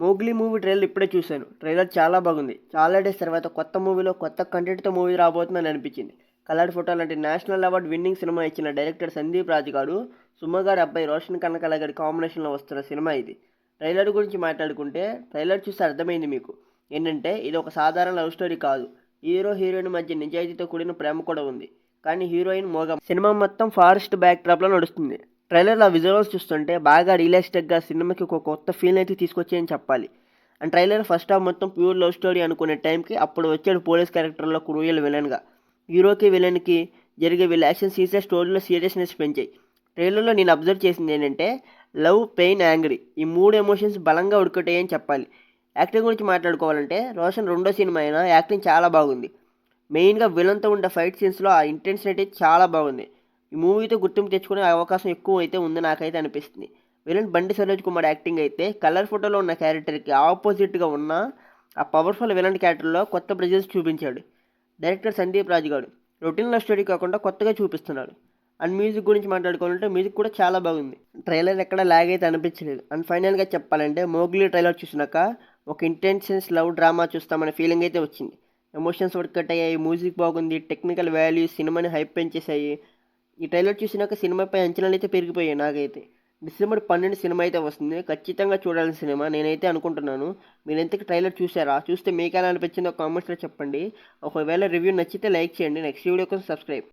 Mowgli movie trailer ఇప్పుడే చూశాను. Trailer చాలా బాగుంది. చాలా డేస్ తర్వాత కొత్త మూవీలో కొత్త కంటెంట్తో మూవీ రాబోతుందని అనిపించింది. కలర్ ఫోటో లాంటి నేషనల్ అవార్డు విన్నింగ్ సినిమా ఇచ్చిన డైరెక్టర్ సందీప్ రాజ్ గారు, సుమ గారి అబ్బాయి రోషన్ కనకాల గారి కాంబినేషన్లో వస్తున్న సినిమా ఇది. ట్రైలర్ గురించి మాట్లాడుకుంటే ట్రైలర్ చూసి అర్థమైంది మీకు ఏంటంటే ఇది ఒక సాధారణ లవ్ స్టోరీ కాదు. హీరో హీరోయిన్ మధ్య నిజాయితీతో కూడిన ప్రేమ కూడా ఉంది. కానీ హీరోయిన్ మోగ. సినిమా మొత్తం ఫారెస్ట్ బ్యాక్ డ్రాప్లో నడుస్తుంది. ట్రైలర్లో విజువల్స్ చూస్తుంటే బాగా రియలిస్టిక్గా సినిమాకి ఒక కొత్త ఫీల్ అయితే తీసుకొచ్చాయని చెప్పాలి. అండ్ ట్రైలర్ ఫస్ట్ హాఫ్ మొత్తం ప్యూర్ లవ్ స్టోరీ అనుకునే టైంకి అప్పుడు వచ్చాడు పోలీస్ క్యారెక్టర్లో క్రూయల్ విలన్గా. హీరోకి విలన్కి జరిగే వీళ్ళ యాక్షన్ సీన్సే స్టోరీలో సీరియస్నెస్ పెంచాయి. ట్రైలర్లో నేను అబ్జర్వ్ చేసింది ఏంటంటే లవ్, పెయిన్, యాంగ్రీ ఈ మూడు ఎమోషన్స్ బలంగా ఉడుకుతాయని చెప్పాలి. యాక్టింగ్ గురించి మాట్లాడుకోవాలంటే రోషన్ రెండో సినిమా అయినా యాక్టింగ్ చాలా బాగుంది. మెయిన్గా విలన్తో ఉండే ఫైట్ సీన్స్లో ఆ ఇంటెన్సిటీ చాలా బాగుంది. ఈ మూవీతో గుర్తింపు తెచ్చుకునే అవకాశం ఎక్కువ అయితే ఉంది నాకైతే అనిపిస్తుంది. విలన్ బండి సరోజ్ కుమార్ యాక్టింగ్ అయితే కలర్ ఫోటోలో ఉన్న క్యారెక్టర్కి ఆపోజిట్గా ఉన్న ఆ పవర్ఫుల్ విలన్ క్యారెక్టర్లో కొత్త ప్రెజెన్స్ చూపించాడు డైరెక్టర్ సందీప్ రాజ్ గారు. రొటీన్లో స్టోరీ కాకుండా కొత్తగా చూపిస్తున్నాడు. అండ్ మ్యూజిక్ గురించి మాట్లాడుకోవాలంటే మ్యూజిక్ కూడా చాలా బాగుంది. ట్రైలర్ ఎక్కడ లాగ్ అయితే అనిపించలేదు. అండ్ ఫైనల్గా చెప్పాలంటే మోగ్లీ ట్రైలర్ చూసినాక ఒక ఇంటెన్షన్స్ లవ్ డ్రామా చూస్తామనే ఫీలింగ్ అయితే వచ్చింది. ఎమోషన్స్ వర్కౌట్ అయ్యాయి, మ్యూజిక్ బాగుంది, టెక్నికల్ వాల్యూస్ సినిమాని హైప్ పెంచేసాయి. ఈ ట్రైలర్ చూసినాక సినిమాపై అంచనాలు అయితే పెరిగిపోయాయి నాకైతే. డిసెంబర్ 12 సినిమా అయితే వస్తుంది. ఖచ్చితంగా చూడాల్సిన సినిమా నేనైతే అనుకుంటున్నాను. మీరు ఎంతకు ట్రైలర్ చూసారా? చూస్తే మీకు ఎలా అనిపించిందో కామెంట్స్లో చెప్పండి. ఒకవేళ రివ్యూ నచ్చితే లైక్ చేయండి. నెక్స్ట్ వీడియో కోసం సబ్స్క్రైబ్.